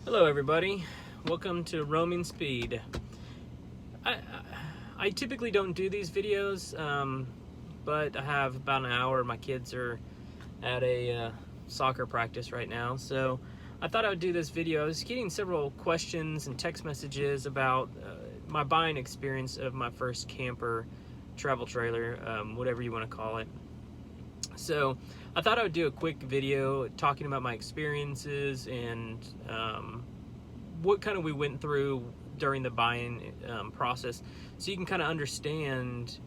Hello everybody, welcome to Roaming Speed. I typically don't do these videos, but I have about an hour. My kids are at a soccer practice right now, so I thought I would do this video. I was getting several questions and text messages about my buying experience of my first camper, travel trailer, whatever you want to call it. So I thought I would do a quick video talking about my experiences and what kind of we went through during the buying process, so you can kind of understand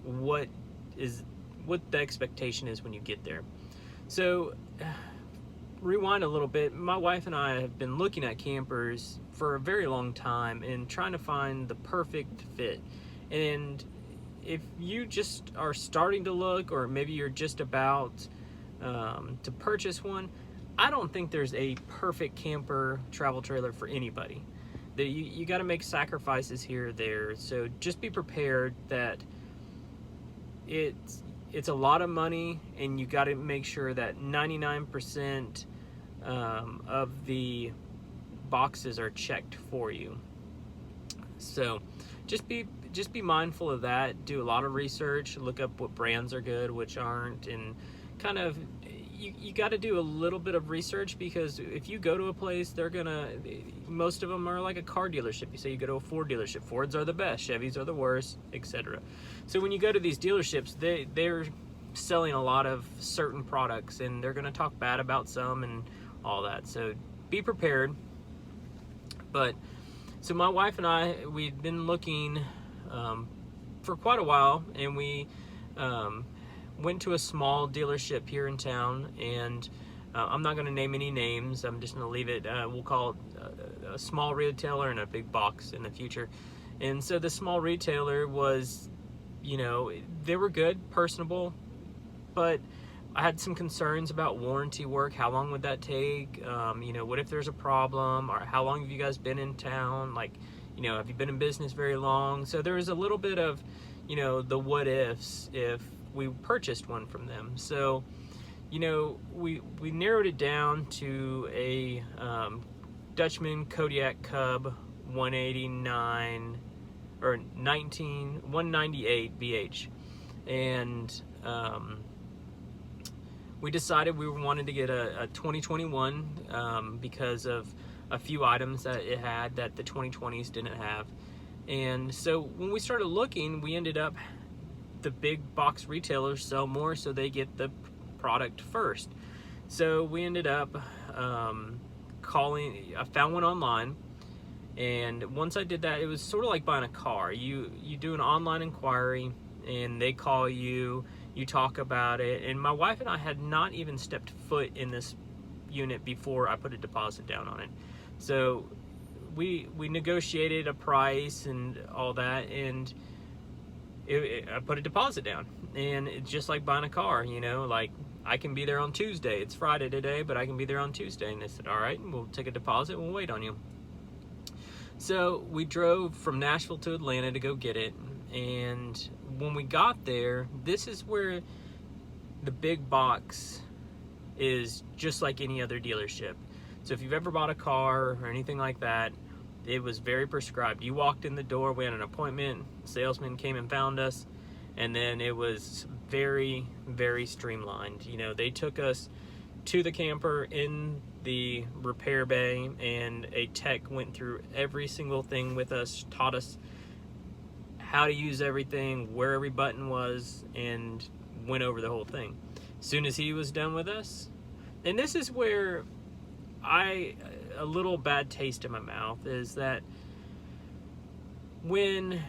what the expectation is when you get there. So rewind a little bit. My wife and I have been looking at campers for a very long time and trying to find the perfect fit. And if you just are starting to look, or maybe you're just about to purchase one, I don't think there's a perfect camper travel trailer for anybody. You got to make sacrifices here or there, so just be prepared that it's a lot of money, and you got to make sure that 99% of the boxes are checked for you. So just be mindful of that. Do a lot of research, look up what brands are good, which aren't, and kind of you got to do a little bit of research, because if you go to a place, most of them are like a car dealership. You say you go to a Ford dealership, Fords are the best, Chevys are the worst, etc. So when you go to these dealerships, they're selling a lot of certain products, and they're going to talk bad about some and all that. So be prepared. But so my wife and I, we've been looking for quite a while, and we went to a small dealership here in town, and I'm not going to name any names. I'm just going to leave it, we'll call it a small retailer and a big box in the future. And so the small retailer was, they were good, personable, but I had some concerns about warranty work. How long would that take? What if there's a problem? Or how long have you guys been in town? Like, have you been in business very long? So there was a little bit of, the what ifs if we purchased one from them. So, we narrowed it down to a Dutchman Kodiak Cub 189 or 198 BH, and we decided we wanted to get a 2021 because of a few items that it had that the 2020s didn't have. And so when we started looking, we ended up, the big box retailers sell more, so they get the product first. So we ended up calling. I found one online, and once I did that, it was sort of like buying a car. You do an online inquiry, and they call you. You talk about it, and my wife and I had not even stepped foot in this unit before I put a deposit down on it. So we negotiated a price and all that, and I put a deposit down. And it's just like buying a car, like I can be there on Tuesday. It's Friday today, but I can be there on Tuesday. And they said, all right, we'll take a deposit, we'll wait on you. So we drove from Nashville to Atlanta to go get it. And when we got there, this is where the big box is just like any other dealership. So if you've ever bought a car or anything like that, it was very prescribed. You walked in the door, we had an appointment, salesman came and found us, and then it was very, very streamlined. They took us to the camper in the repair bay, and a tech went through every single thing with us, taught us how to use everything, where every button was, and went over the whole thing. As soon as he was done with us, and this is where a little bad taste in my mouth is that when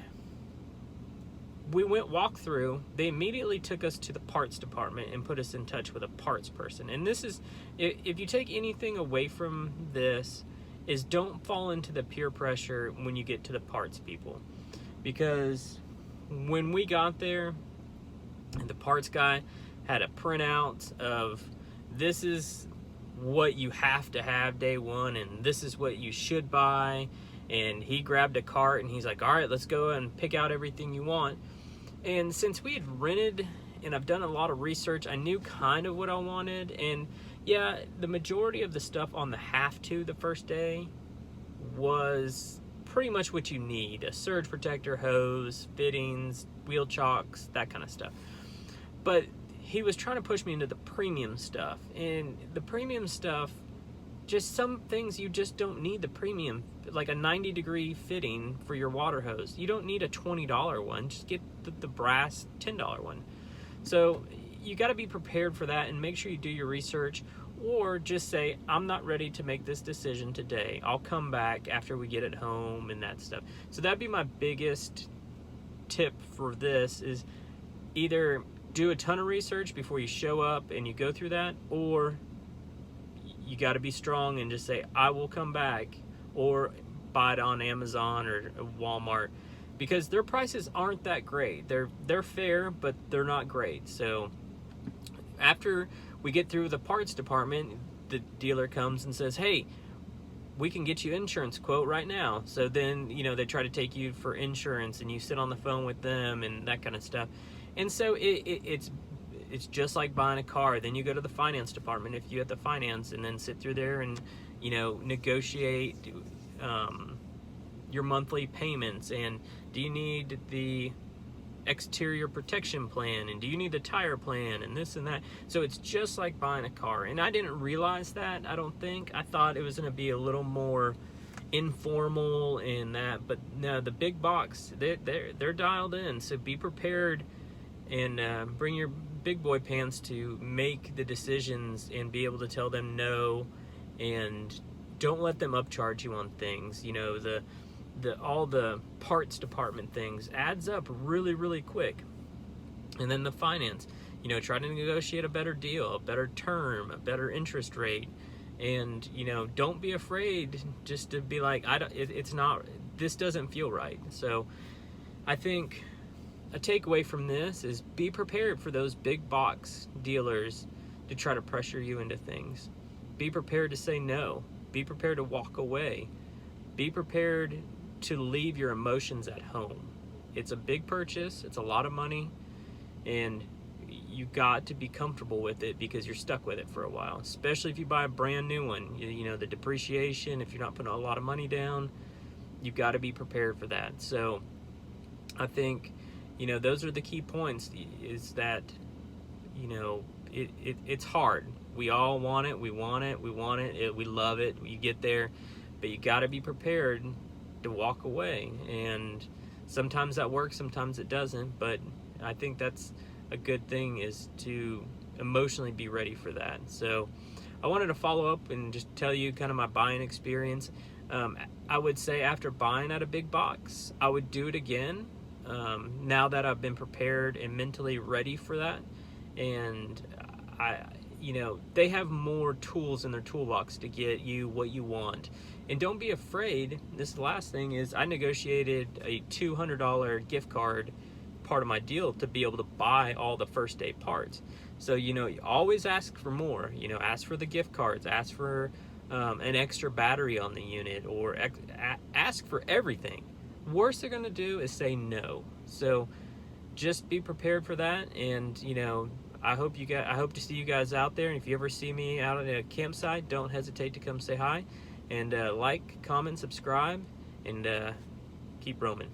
we went walk through, they immediately took us to the parts department and put us in touch with a parts person. And this is, if you take anything away from this, is don't fall into the peer pressure when you get to the parts people. Because when we got there, the parts guy had a printout of, this is what you have to have day one, and this is what you should buy. And he grabbed a cart, and he's like, all right, let's go and pick out everything you want. And since we had rented, and I've done a lot of research, I knew kind of what I wanted. And Yeah, the majority of the stuff on the have-to the first day was pretty much what you need: a surge protector, hose, fittings, wheel chocks, that kind of stuff. But he was trying to push me into the premium stuff, and the premium stuff, just some things you just don't need the premium, like a 90-degree fitting for your water hose. You don't need a $20 one, just get the brass $10 one. So you got to be prepared for that, and make sure you do your research, or just say, I'm not ready to make this decision today. I'll come back after we get it home and that stuff. So that'd be my biggest tip for this, is either do a ton of research before you show up and you go through that, or you got to be strong and just say, I will come back, or buy it on Amazon or Walmart, because their prices aren't that great. They're fair, but they're not great. So after we get through the parts department, the dealer comes and says, hey, we can get you insurance quote right now. So then, they try to take you for insurance, and you sit on the phone with them and that kind of stuff. And so it's just like buying a car. Then you go to the finance department if you have the finance, and then sit through there and negotiate your monthly payments, and do you need the exterior protection plan, and do you need the tire plan, and this and that. So it's just like buying a car, and I didn't realize that. I don't think I thought it was going to be a little more informal in that, but no, the big box, they're dialed in. So be prepared, and bring your big boy pants to make the decisions and be able to tell them no, and don't let them upcharge you on things. All the parts department things adds up really, really quick. And then the finance, try to negotiate a better deal, a better term, a better interest rate. And don't be afraid just to be like, this doesn't feel right. So I think a takeaway from this is be prepared for those big box dealers to try to pressure you into things. Be prepared to say no. Be prepared to walk away. Be prepared to leave your emotions at home. It's a big purchase. It's a lot of money, and you got to be comfortable with it, because you're stuck with it for a while, especially if you buy a brand new one. The depreciation, if you're not putting a lot of money down, you've got to be prepared for that. So I think those are the key points, is that it's hard. We all want it. We want it. We love it. You get there, but you got to be prepared to walk away. And sometimes that works, sometimes it doesn't. But I think that's a good thing, is to emotionally be ready for that. So I wanted to follow up and just tell you kind of my buying experience. I would say after buying at a big box, I would do it again. Now that I've been prepared and mentally ready for that, and they have more tools in their toolbox to get you what you want. And don't be afraid. This last thing is, I negotiated a $200 gift card, part of my deal, to be able to buy all the first day parts. So you always ask for more. Ask for the gift cards, ask for an extra battery on the unit, or ask for everything. Worst they're going to do is say no. So just be prepared for that. And I hope to see you guys out there. And if you ever see me out at a campsite, don't hesitate to come say hi, and like, comment, subscribe, and keep roaming.